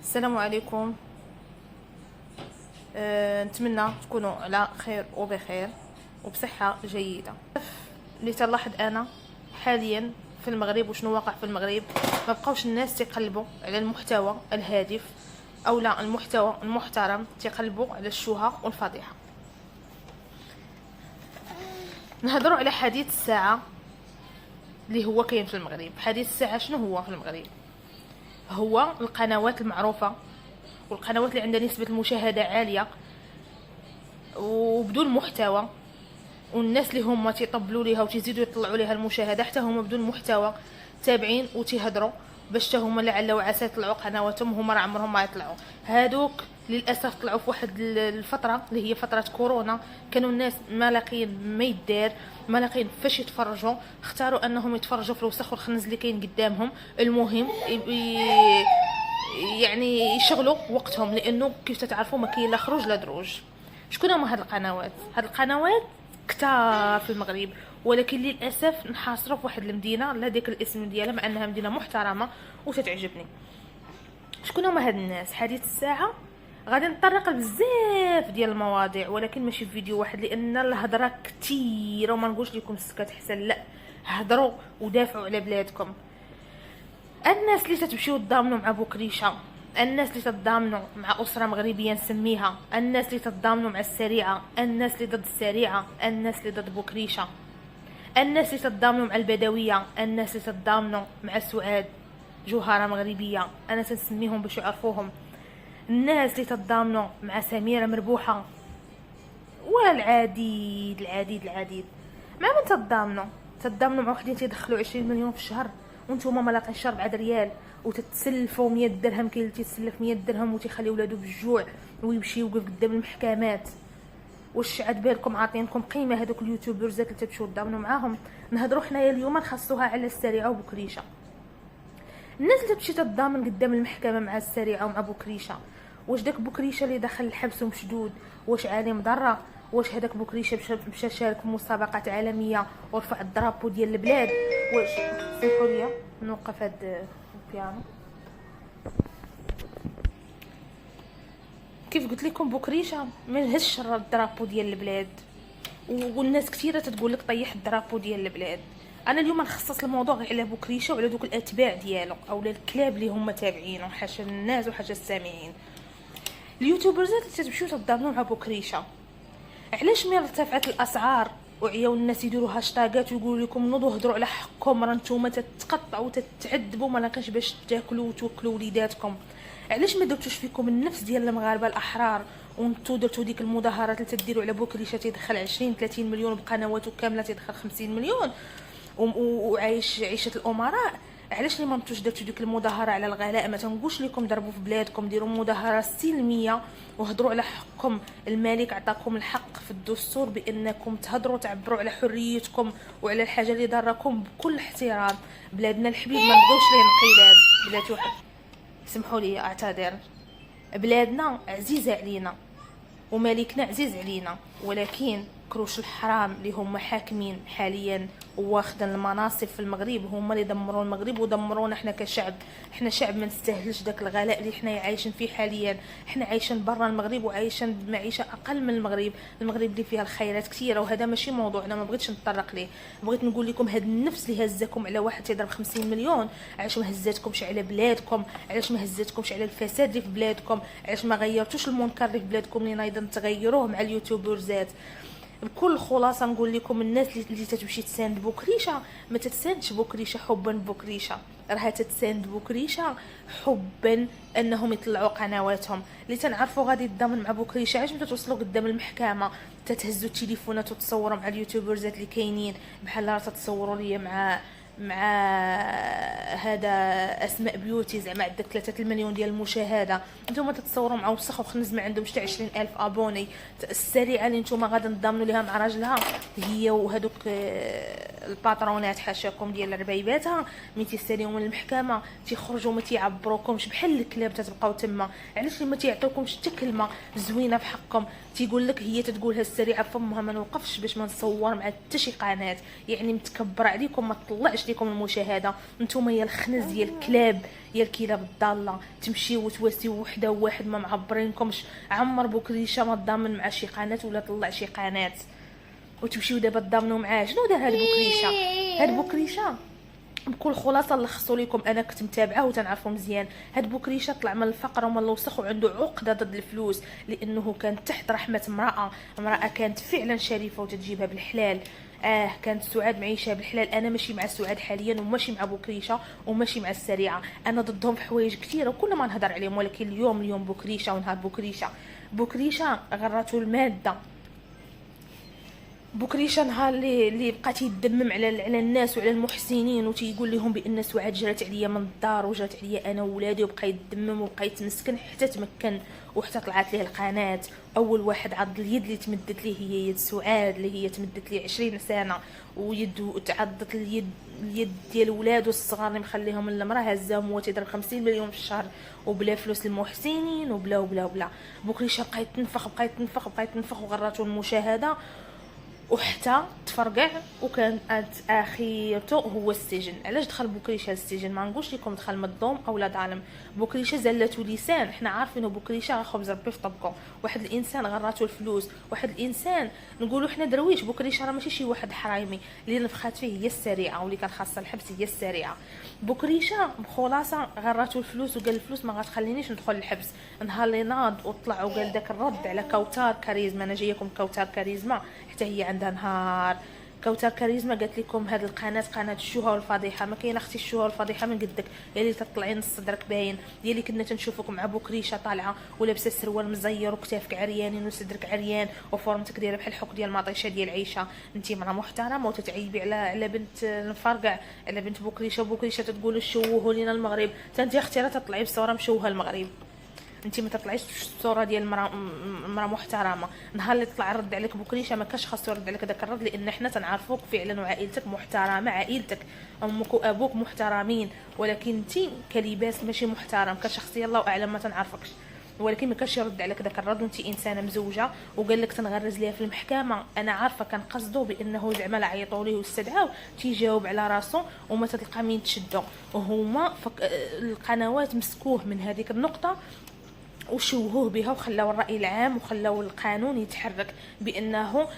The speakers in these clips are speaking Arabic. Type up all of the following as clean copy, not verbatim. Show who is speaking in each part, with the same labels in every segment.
Speaker 1: السلام عليكم. نتمنى تكونوا على خير وبخير وبصحة جيدة. اللي تلاحظ انا حاليا في المغرب وشنو واقع في المغرب، ما بقاوش الناس تقلبوا على المحتوى الهادف او لا المحتوى المحترم، تقلبوا على الشوهة والفضيحة. نهضروا على حديث الساعة اللي هو كاين في المغرب. حديث الساعة شنو هو في المغرب؟ هو القنوات المعروفة والقنوات اللي عندها نسبة المشاهدة عالية وبدون محتوى، والناس اللي هما تيطبلوا ليها وتيزيدوا يطلعوا ليها المشاهدة حتى هما بدون محتوى، تابعين وتيهضروا باش حتى هما لعل وعسى يطلعوا قنواتهم، هما راه عمرهم ما يطلعوا. هادوك للاسف طلعوا في واحد الفتره اللي هي فتره كورونا، كانوا الناس ما لاقيين ما يدار، ما لاقيين فاش يتفرجوا، اختاروا انهم يتفرجوا في الوسخ والخنز اللي كاين قدامهم. المهم يعني يشغلوا وقتهم، لانه كيف تتعرفوا ما كاين لا خروج لا دروج. شكون هما هاد القنوات؟ هاد القنوات كتار في المغرب، ولكن للاسف نحاصروا في واحد المدينه لا ديك الاسم ديالها، مع انها مدينه محترمه وتتعجبني. شكون هما هاد الناس؟ حديث الساعه غادي نطرق بزاف ديال المواضيع، ولكن ماشي في فيديو واحد، لان الهضره كثيره وما نقولش لكم السكات حسن، لا هضروا ودافعوا على بلادكم. الناس اللي تتمشيو تضامنوا مع بوكريشه، الناس اللي تتضامنوا مع اسره مغربيه نسميها، الناس اللي تتضامنوا مع السريعه، الناس اللي ضد السريعه، الناس اللي ضد بوكريشه، الناس اللي تتضامنوا مع البدويه، الناس اللي تتضامنوا مع سعاد جوهره مغربيه، انا تنسميهم باش يعرفوهم، الناس اللي تتضامنوا مع سميره مربوحه، والعديد العديد العديد. مع من تتضامنوا مع وحدين تيدخلوا 20 مليون في الشهر وانتوما ما لاقينش 4 ريال، وتتسلفوا 100 درهم. كاين اللي تيتسلف 100 درهم وتيخلي ولادو بالجوع ويمشي يوقف قدام المحكمات. واش عاد بالكم عاطينكم قيمه هذوك اليوتيوبرزات اللي تمشيو تضامنوا معاهم؟ نهضروا حنايا اليوم نخصوها على السريعه وبكريشه. الناس اللي تمشي تتضامن قدام المحكمه مع السريعه ومع بكريشه، واش داك بكريشه اللي دخل الحبس ومشدود واش عالم ضره؟ واش هذاك بكريشه مشى شارك في مسابقات عالميه ورفع الدرابو ديال البلاد؟ واش سمحوا لي نوقف هاد البيانو. كيف قلت لكم بكريشه ما هزش الدرابو ديال البلاد، والناس كثيره تتقول لك طيح الدرابو ديال البلاد. انا اليوم نخصص الموضوع غير على بكريشه وعلى دوك الاتباع ديالو او الكلاب اللي هما تابعينه، حاشا الناس وحاشا السامعين. اليوتيوبرزات اللي تمشيو تضامنوا مع بكريشه، علاش ملي ارتفعت الاسعار وعياو الناس يديروا هاشتاغات ويقولوا لكم نوضوا هضروا على حقكم، راه نتوما تتقطعوا وتتعذبوا ما لاقيش باش تاكلوا وتوكلوا وليداتكم، علاش ما درتوش فيكم النفس ديال المغاربه الاحرار وانتو درتوا ديك المظاهرات اللي تديروا على بوكريشه تيدخل 20 30 مليون بقنواته كامله تيدخل 50 مليون وعايش عيشه الامراء؟ علاش لي ما نتوش درتوا ديك المظاهره على الغلاء؟ ما تنقولش لكم ضربوا في بلادكم، ديروا مظاهره سلميه وهضروا على حقكم. الملك عطاكم الحق في الدستور بانكم تهضروا تعبروا على حريتكم وعلى الحاجه اللي ضركم بكل احترام. بلادنا الحبيب ما نبغيوش ليه انقلاب. بلاتي واحد سمحوا لي اعتذر، بلادنا عزيزه علينا وملكنا عزيز علينا، ولكن كروش الحرام اللي هما حاكمين حاليا واخدين المناصب في المغرب هما اللي دمروا المغرب ودمرونا احنا كشعب. احنا شعب ما نستاهلش داك الغلاء اللي احنا عايشين فيه حاليا. احنا عايشين برا المغرب وعايشين بمعيشه اقل من المغرب. المغرب اللي فيها الخيرات كثيره، وهذا ماشي موضوعنا، ما بغيتش نتطرق ليه. بغيت نقول لكم هاد النفس اللي هزكم على واحد تيضرب 50 مليون، علاش ما هزاتكمش على بلادكم؟ علاش ما هزاتكمش على الفساد اللي في بلادكم؟ علاش ما غيرتوش المنكر اللي في بلادكم اللي نايضا تغيروه مع اليوتيوبرزات؟ بكل خلاصه نقول لكم الناس اللي تتمشي تساند بوكريشه ما تتساندش بوكريشه حبا بوكريشه، راها تتساند بوكريشه حبا انهم يطلعوا قنواتهم. اللي تنعرفوا غادي يتضامن مع بوكريشه، علاش ما تتوصلوا قدام المحكمه تتهزوا التليفونات وتصوروا مع اليوتيوبرزات اللي كاينين؟ بحال راه تتصوروا لي مع هذا اسماء بيوتي زعما عندك 3 المليون ديال المشاهده، نتوما تتصوروا مع وسخ وخنز ما عندهمش حتى 20,000 ابوني. السريعه اللي نتوما غادي تضامنوا ليها مع راجلها هي وهذوك الباترونات حاشاكم ديال ربايباتها ملي تيساليهم من المحكمه تيخرجوا ما تيعبروكمش بحال الكلاب، تتبقاو تما. علاش ما تيعطيوكمش حتى كلمه زوينه في حقهم؟ تيقول لك هي تتقولها السريعه فمها ما نوقفش باش ما نصور مع حتى شي قناه، يعني متكبر عليكم ما طلعش لكم المشاهده. نتوما يا الخنز ديال الكلاب، يا الكلاب الضاله، تمشيو وتواسيو وحده وواحد ما معبرينكمش. عمر بوكريشه ما ضامن مع شي قناه ولا طلع شي قناه وتمشيو دابا تضامنوا معاه. شنو دار هاد بوكريشه؟ هاد بوكريشه بكل خلاصه لخصوا لكم، انا كنت متابعه وتنعرفوا مزيان. هاد بوكريشه طلع من الفقر ومن الوسخ وعنده عقده ضد الفلوس، لانه كان تحت رحمه امراه كانت فعلا شريفه وتجيبها بالحلال. كانت سعاد معيشها بالحلال. انا ماشي مع سعاد حاليا وماشي مع بوكريشه وماشي مع السريعه، انا ضدهم في حوايج كثيره وكل ما نهضر عليهم. ولكن اليوم بوكريشه ونهار بوكريشه غراتو الماده. بوكريشه نهار اللي بقى تيدمم على الناس وعلى المحسنين وتيقول لهم بان سعاد جرات عليا من الدار وجرات عليا انا وولادي، وبقى يدمم وبقى يتمسكن حتى تمكن وحتى طلعت ليه القناه. اول واحد عض اليد اللي تمدت ليه هي يد سعاد، اللي هي تمدت ليه 20 سنه، ويد تعضت اليد ديال ولادو الصغار اللي مخليهم المراه هزاهم هو تيضرب 50 مليون في الشهر وبلا فلوس للمحسنين وبلا وبلا وبلا. بوكريشه بقى يتنفخ وغراتو المشاهده وحتى تفرقع، وكان اخيرته هو السجن. علاش دخل بوكريشه السجن؟ ما نقولش لكم دخل مظلوم او لا ظالم. بوكريشه زلاتو لسان، حنا عارفين بوكريشه خبز ربي في طبقه. واحد الانسان غراتو الفلوس، واحد الانسان نقولوا حنا درويش. بوكريشه راه ماشي شي واحد حرايمي، اللي نفخات فيه هي السريعه واللي كان خاصه الحبس هي السريعه. بوكريشه بخلاصه غراتو الفلوس وقال الفلوس ما غتخلينيش ندخل الحبس. نهار اللي ناض وطلع وقال داك الرد على كوثر كاريزما، انا جايكم كوثر كاريزما حتى هي عندها نهار. كوثر كاريزما قالت لكم هذه القناه قناه الشهره والفضيحه. ما كاين اختي الشهره والفضيحه من قدك، يا اللي تطلعي نص صدرك باين، يا اللي كنا تنشوفك مع بوكريشه طالعه ولابسه سروال مزير وكتافك عريانين وصدرك عريان وفورمتك دايره بحال الحك ديال المطيشه ديال عيشه. انت مرا محترمه وتتعيبي على بنت المفرقع، على بنت بوكريشه تتقول شوهوا لينا المغرب. انت اختي راه تطلعي بصوره مشوهه المغرب، انت ما تطلعيش الصوره ديال مرا محترمه. نهار اللي طلع رد عليك بوكريشه ما كانش خاصو يرد عليك داك الرد، لان حنا تنعرفوك فعلا وعائلتك محترمه، عائلتك امك وابوك محترمين، ولكن انت كلباس ماشي محترم كشخصيه الله اعلم ما تنعرفكش. ولكن ما كانش يرد عليك داك الرد وانت انسانه مزوجه. وقال لك تنغرز ليها في المحكمه. انا عارفه كان قصده بانه زعما لا عيطوا ليه واستدعاو تيجاوب على راسو وما تلقى مين تشدو. وهما القنوات مسكوه من هذيك النقطه وشوهوه بها وخلاو الرأي العام وخلاو القانون يتحرك بأنه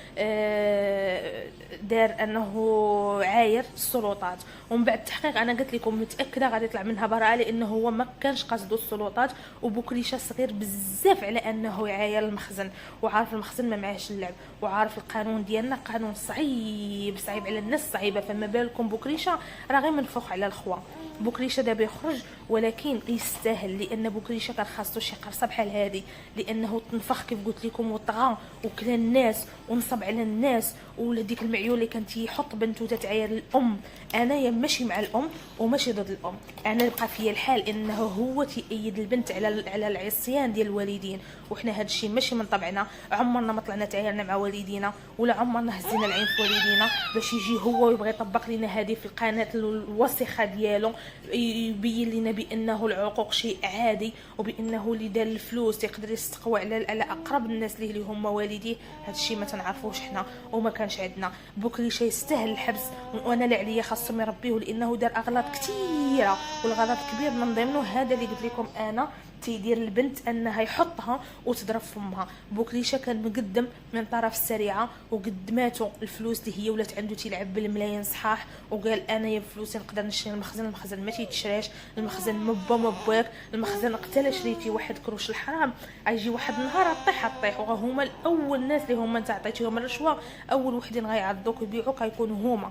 Speaker 1: دار أنه عاير السلطات. ومن بعد التحقيق أنا قلت لكم متأكدة غادي يطلع منها براءة، لأنه هو ما كانش قصده السلطات. وبوكريشه صغير بزاف على أنه يعاير المخزن، وعارف المخزن ما معاش اللعب، وعارف القانون ديالنا قانون صعيب على الناس صعيبة. فما بالكم بوكريشه راه غير منفوخ على الخوا. بوكريشه دابا يخرج ولكن يستاهل، لان بوكريشه كان خاصو شي قرصه بحال هذه، لانه تنفخ كيف قلت لكم وطغى وكلا الناس ونصب على الناس. ولا ديك المعيول اللي كان تيحط بنته تتعاير الام. انايا ماشي مع الام وماشي ضد الام، انا بقى فيا الحال انه هو تيأيد البنت على العصيان ديال الوالدين. وحنا هذا الشيء ماشي من طبعنا، عمرنا ما طلعنا تعايرنا مع والدينا ولا عمرنا هزينا العين في والدينا باش يجي هو ويبغي يطبق لنا هذه في القناه الوسخه ديالو، يبين لنا بانه العقوق شيء عادي وبانه اللي دار الفلوس يقدر يستقوى على اقرب الناس اللي هما والديه. هذا الشيء ما تنعرفوش حنا وما كانش عندنا. بوكريشه يستاهل الحبس، وانا اللي عليا خاصهم يربيوه لانه دار اغلاط كثيره، والغلط كبير من ضمنه هذا اللي قلت لكم انا تيدير البنت انها يحطها وتضرب فمها. بوكريشه كان مقدم من طرف السريعه وقدماتو الفلوس اللي هي ولات عنده تيلعب بالملايين صحاح، وقال انا يا فلوسي نقدر نشري المخزن ما تيتشراش، المخزن مباك، المخزن قتل شريتي واحد كروش الحرام غيجي واحد النهار طيح. وهما الاول الناس اللي هما انت عطيتيهم الرشوه اول وحدين غيعضوك ويبيعوك غيكونوا هما،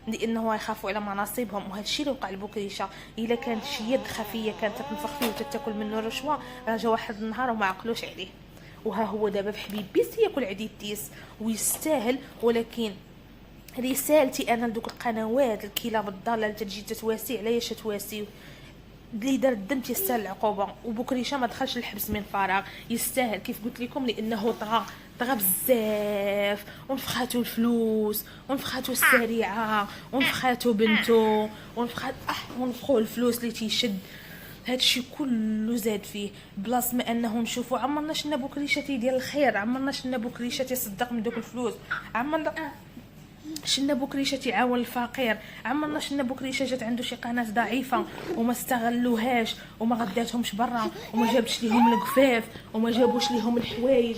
Speaker 1: لانه يخافوا على مناصبهم. وهذا الشيء اللي وقع لبوكريشه. الا كانت شي يد خفيه كانت تنفخ فيه وتتاكل منه الرشوه راه جا واحد النهار وما عقلوش عليه. وها هو دابا في حبيب بيس ياكل عديد تيس ويستاهل. ولكن رسالتي انا لدوك القنوات الكلاب الضاله اللي تجي تتواسي عليا تتواسيو، اللي دار الدم تيستاهل العقوبه، وبكريشه ما دخلش الحبس من فراغ، يستاهل كيف قلت لكم لانه طغى بزاف، ونفخاتو الفلوس، ونفخاتو السريعه، ونفخاتو بنتو، ونفخوه الفلوس اللي تيشد. هادشي كله زاد فيه، بلاص ما انه نشوفوا عمرنا شنا بكريشه تيدير الخير، عمرنا شنا بكريشه تصدق من دوك الفلوس، عمرنا شنا بكريشه تعاون الفقير، عمرنا شنا بكريشه جات عنده شي قناه ضعيفه وما استغلوهاش وما غداتهمش برا وما جابش ليهم القفاف وما جابوش ليهم الحوايج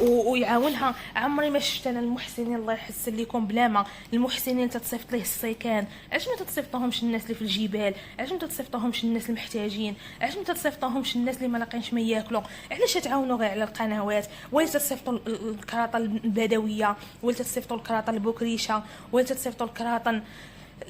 Speaker 1: ويعاونها. عمري ما شفت انا المحسنين الله يحسن لكم بلا ما المحسنين تتصيفط ليه السيكان، علاش ما تتصيفطوهمش الناس اللي في الجبال، علاش ما تتصيفطوهمش الناس المحتاجين، علاش ما تتصيفطوهمش الناس اللي ما لاقينش ما ياكلوا، علاش تعاونوا غير على القنوات، ولا تتصيفطوا الكراطه البدويه، ولا تتصيفطوا الكراطه البكريشه، ولا تتصيفطوا الكراطه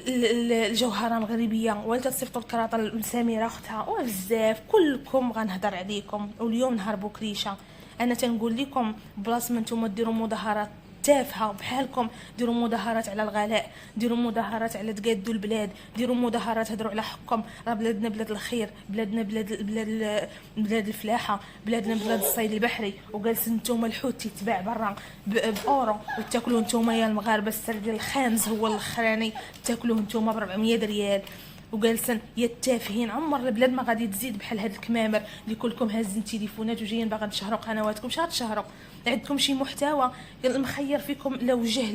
Speaker 1: الجوهره المغربيه، ولا تصيفطوا الكراطه لسميره اختها، وبزاف كلكم غنهضر عليكم. واليوم نهار بكريشه انا تنقول لكم بلاص ما نتوما ديروا مظاهرات تافهه بحالكم، ديروا مظاهرات على الغلاء، ديروا مظاهرات على تقادوا البلاد، ديروا مظاهرات هضروا على حقكم. راه بلادنا بلاد الخير، بلادنا بلاد الفلاحه، بلادنا بلاد الصيد البحري، وجالسين نتوما الحوت تيتباع برا باورو وتاكلوا نتوما يا المغاربه السرد الخامس هو الاخراني تاكلوه نتوما ب 400 ريال، وجالسين يا التافهين. عمر البلاد ما غادي تزيد بحال هاد الكمامر اللي كلكم هازين تليفونات وجايين باغا تشهروا قنواتكم. شحال تشهروا؟ عندكم شي محتوى مخير فيكم؟ لا وجه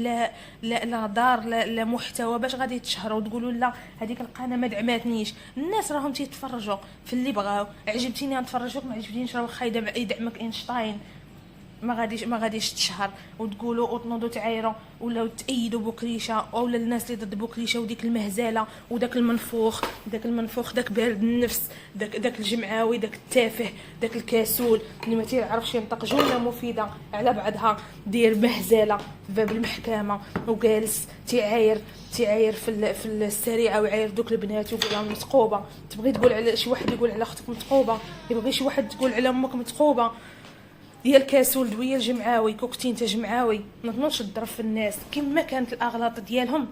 Speaker 1: لا دار لا محتوى باش غادي تشهروا وتقولوا لا هذيك القناه ما دعماتنيش. الناس راهم تيتفرجوا في اللي بغاو، عجبتيني نتفرجوك، ما عجبتينيش راه واخا يدعمك اينشتاين ما غاديش تشهر وتقولوا وتنوضوا تعايروا ولا تأيدوا بكريشه، اولا الناس اللي ضد بكريشه وديك المهزله وداك المنفوخ داك بارد النفس داك الجمعاوي داك التافه داك الكاسول اللي ما تيعرفش ينطق جمله مفيده على بعضها، دير مهزله في باب المحكمه وجالس تعاير في السريعه وعاير دوك البنات ويقول لهم متقوبه. تبغي تقول على شي واحد يقول على اختك متقوبه، يبغي شي واحد تقول على امك متقوبه. ديال كاسول دويه الجمعاوي كوكتين تا جمعاوي، ما تنوضش تضرب في الناس كما كانت الاغلاط ديالهم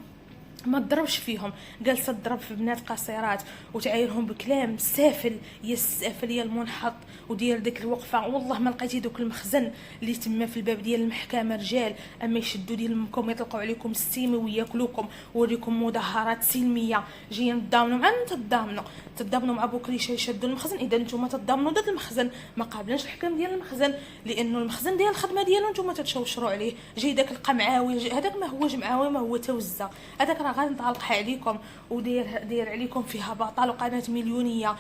Speaker 1: ما تضربش فيهم، جالسه تضرب في بنات قصيرات وتعايرهم بكلام سافل يا السافل يا المنحط. ودير ديك الوقفه والله ما لقيتي دوك المخزن اللي تما في الباب ديال المحكمه رجال اما يشدوا ديال امكم يطلقوا عليكم السيمي وياكلوكم ويوريكم مظاهرات سلميه جايين تضامنوا مع تضامنوا مع بكريشه يشدوا المخزن. اذا نتوما تضامنوا ضد المخزن ما قابلناش الحكم ديال المخزن، لانه المخزن ديال الخدمه ديالو نتوما تتشوشروا عليه. جاي داك القمعاوي هذاك ما هو جمعاوي ما هو توزه، هذاك راه غادي نطلقها عليكم ودير عليكم فيها بطل وقناه مليونيه.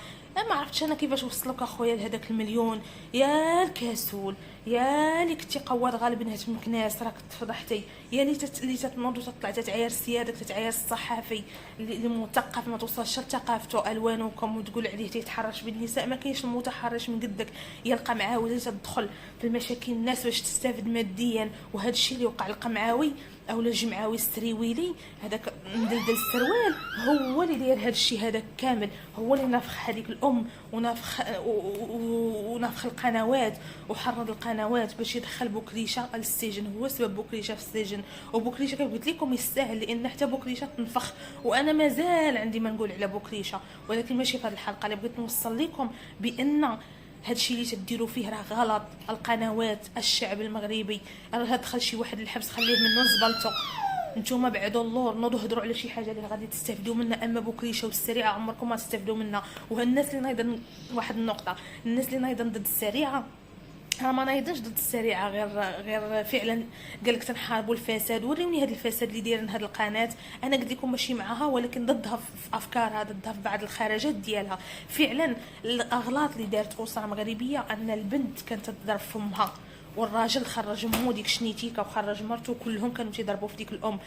Speaker 1: ما عرفتش انا كيفاش وصلوك اخويا لهداك المليون. يا الكاسول يا اللي كنتي قواد غالب بنات مكناس راك تفضحتي، يا اللي تتنوض وتطلع تتعاير السياده تتعاير الصحافي اللي مثقف ما توصلش لثقافته الوانكم وتقول عليه تيتحرش بالنساء. ما كاينش المتحرش من قدك، يا القمعاوي اللي تدخل في المشاكل الناس باش تستافد ماديا. وهذا الشيء اللي وقع القمعاوي او الجمعاوي السريويلي هذاك مدلدل السروال هو اللي داير هذا الشيء هذا كامل، هو اللي نافخ هذيك الام ونافخ القنوات وحرض القنوات باش يدخل بكريشه للسجن. هو سبب بكريشه في السجن، وبكريشه كيف قلت لكم يستاهل لان حتى بكريشه تنفخ. وانا مازال عندي ما نقول على بكريشه، ولكن ماشي في هذه الحلقه اللي بغيت نوصل لكم بان هادشي اللي تديروا فيه راه غلط. القنوات الشعب المغربي راه دخل شي واحد الحبس خليه منه زبلته. نتوما بعدوا اللور نوضوا هضروا على شي حاجه اللي غادي تستافدوا منها، اما بكريشه والسريعه عمركم ما تستافدوا منها. وهالناس اللي نايضين واحد النقطه، الناس اللي نايضين ضد السريعه ها ما نايضنش ضد السريعه غير فعلا قالك تنحاربوا الفساد. وريوني هذا الفساد اللي دايرين هذه القناه، انا قلت لكم ماشي معها ولكن ضدها في افكارها، ضدها في بعض الخرجات ديالها. فعلا الاغلاط اللي دارت اسره مغربيه ان البنت كانت تضرب فمها والراجل خرج امو ديك شنيتيكا وخرج مرته كلهم كانوا تيضربوا في ديك الام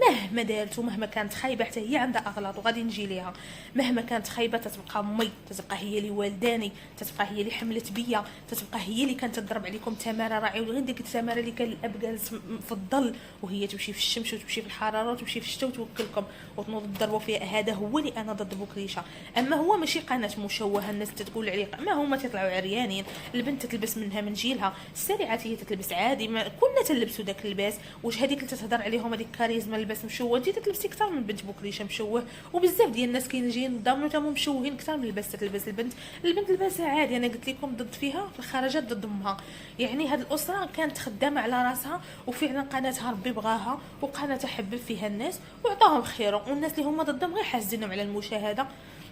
Speaker 1: مهما دارت ومهما كانت خايبه حتى هي عندها اغلاط وغادي نجي ليها. مهما كانت خايبه تتبقى امي، تتبقى هي اللي والداني، تتبقى هي اللي حملت بيا، تتبقى هي اللي كانت تضرب عليكم تماره راعي. غير ديك التماره اللي كان الاب جالس في الظل وهي تمشي في الشمس وتمشي في الحراره وتمشي في الشتاء وتوكلكم وتنوضوا تضربوا فيها. هذا هو اللي انا ضد بكريشه. اما هو ماشي قناه مشوهه الناس تقول عليه، ما هما تيطلعوا عريانين، البنت تلبس منها من جيلها مبتدعات هي تتلبس عادي، ما كلنا تلبسوا داك اللباس. واش هذيك اللي تتهضر عليهم هذيك كاريزما اللباس مشوه، انت تتلبسي اكثر من بنت بوكريشه مشوه. وبزاف ديال الناس كاين جايين قدامنا تما مشوهين اكثر من اللباس تتلبس البنت. البنت لباسها عادي، انا قلت لكم ضد فيها في الخرجات ضد امها. يعني هذه الاسره كانت خدامه على راسها، وفعلا قناتها ربي بغاها وقناتها حبب فيها الناس وعطاهم خيرهم. والناس اللي هما ضدهم غير حاسدينهم على المشاهده،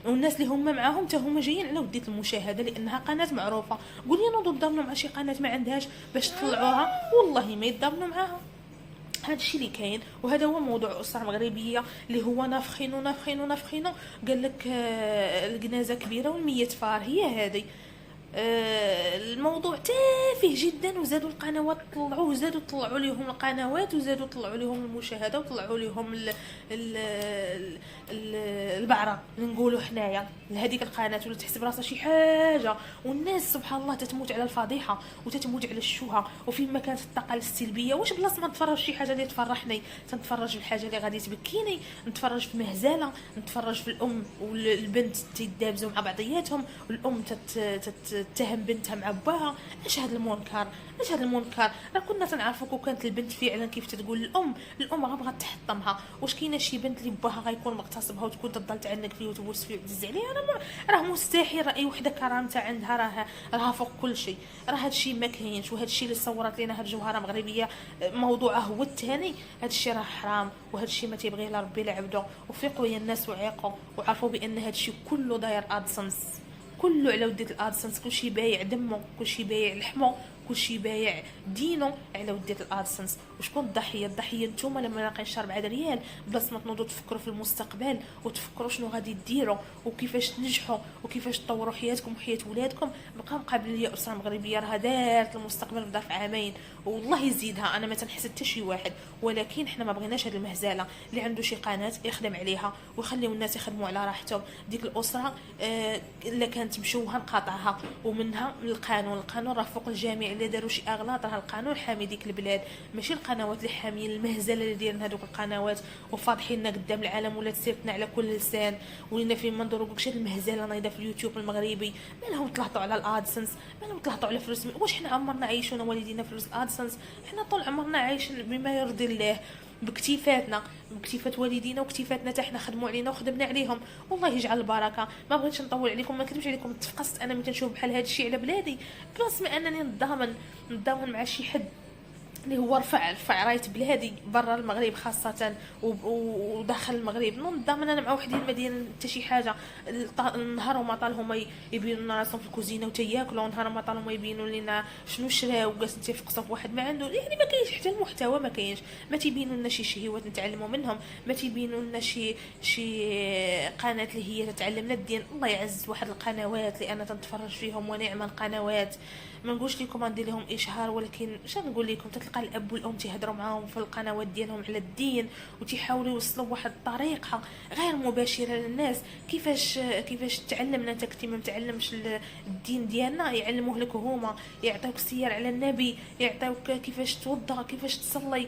Speaker 1: والناس اللي هما معاهم حتى هما جايين على ودية المشاهده لانها قناه معروفه. قول لي نوضوا نضامنوا مع شي قناه ما عندهاش باش تطلعوها، والله ما يتضامنوا معاها. هذا الشيء اللي كاين، وهذا هو موضوع اسره مغربيه اللي هو نافخينو نافخينو نافخينو. قال لك الجنازه كبيره والميت فار، هي هذه. الموضوع تافه جدا، وزادوا القنوات طلعوه، وزادوا طلعوا لهم القنوات، وزادوا طلعوا لهم المشاهده، وطلعوا لهم البعره اللي نقولوا حنايا لهذيك القناه، ولا تحسب راسها شي حاجه. والناس سبحان الله تتموت على الفضيحه وتتموت على الشوهه. وفيما كانت الطاقه السلبيه، واش بلاص ما نتفرج شي حاجه اللي تفرحني تنتفرج في الحاجه اللي غادي تبكيني، نتفرج في مهزله، نتفرج في الام والبنت تيدابزوا مع بعضياتهم، والام تتهم بنتها مع باها. اش هذا المنكر، اش هذا المنكر؟ راه كنا تنعرفوك وكانت البنت فعلا كيف تقول الام راه بغات تحطمها. واش كاينه شي بنت اللي باها غيكون مغتصبها وتكون تضل تعنق فيه وتبوس فيه وتدز عليه؟ راه مستحيل. راه اي وحده كرامتها عندها راه فوق كل شيء. راه هذا الشيء ما كاينش، وهذا الشيء اللي صورت لنا هاد الجوهره مغربيه موضوعه هو الثاني. هذا الشيء راه حرام، وهذا الشيء ما تيبغيه لا ربي لا عبده. وفيقوا يا الناس وعيقوا وعرفوا بان هذا الشيء كله داير ادسنس، كله على ودية الادسنس. كلشي بايع دمه، كلشي بايع لحمه، كلشي بايع دينه على ودية الادسنس. وشكون الضحيه؟ الضحيه نتوما لما لاقين شهر 4 ريال. بلاص ما تنوضوا تفكروا في المستقبل وتفكروا شنو غادي ديروا وكيفاش تنجحوا وكيفاش تطوروا حياتكم وحياه ولادكم، بقى مقابل ليا اسره مغربيه راه دارت المستقبل في ظرف عامين والله يزيدها. انا ما تنحسد حتى شي واحد، ولكن حنا ما بغيناش هذه المهزله. اللي عنده شي قناه يخدم عليها ويخليو الناس يخدموا على راحتهم. ديك الاسره الا كانت مشوهه نقاطعها، ومنها القانون راه فوق الجميع. اللي داروا شي اغلاط راه القانون حامي ديك البلاد، ماشي القنوات اللي حاميين المهزله اللي دايرين هذوك القنوات وفاضحيننا قدام العالم. ولا تسيرتنا على كل لسان، ولينا فين ما ندوروا كلشي المهزله نايضه في اليوتيوب المغربي. مالهم تلهطوا على الادسنس، مالهم تلهطوا على فلوس. واش حنا عمرنا عايشونا والدينا فلوس الادسنس؟ حنا طول عمرنا عايشين بما يرضي الله بكتيفاتنا، بكتيفات والدينا وكتيفاتنا حتى حنا خدموا علينا وخدمنا عليهم. والله يجعل البركه. ما بغيتش نطول عليكم، ما نكذبش عليكم. تفقست انا ملي تنشوف بحال هذا الشيء على بلادي، بلاص ما انني نتضامن مع شي حد اللي هو رفع رايه بلادي برا المغرب خاصه وداخل المغرب. نضامن انا مع وحدين ما دايرين حتى شي حاجه. النهار وما طالهم يبينوا لنا راسهم في الكوزينه وتياكلوا، نهار ما طالهم يبينوا لنا شنو شراو وجالسين تيفقصوا في واحد ما عنده. يعني ما كاينش حتى المحتوى، ما كاينش. ما تيبينوا لنا شي شهوات نتعلموا منهم، ما تيبينوا لنا شي قناه اللي هي تتعلمنا الدين. الله يعز واحد القنوات اللي انا تنتفرج فيهم ونعم القنوات. ما نقولش لكم ندير لهم اشهار، ولكن اش نقول لكم، تلقى الاب والام تيهضروا معاهم في القنوات ديالهم على الدين وتيحاولوا يوصلوا بواحد الطريقه غير مباشره للناس. كيفاش تعلمنا انت كنتي ما متعلمش الدين ديالنا، يعلموه لك هما، يعطيوك السير على النبي، يعطيوك كيفاش توضا، كيفاش تصلي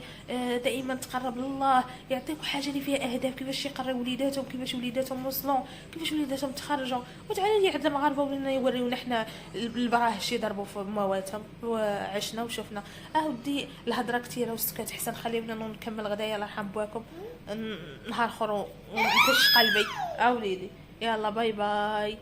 Speaker 1: دائما تقرب لله، يعطيوك حاجه اللي فيها اهداف، كيفاش يقريو وليداتهم، كيفاش وليداتهم وصلوا، كيفاش وليداتهم تخرجوا. وتعالى لي عند المغاربه ولينا يوريونا حنا البراهش يضربوا في مواتهم وعشنا وشفنا. ودي الهضره كثيره والسكات حسن. خلينا نكمل غدايا الله يرحم بواكم نهار اخر ونفش قلبي وليدي. يلا باي باي.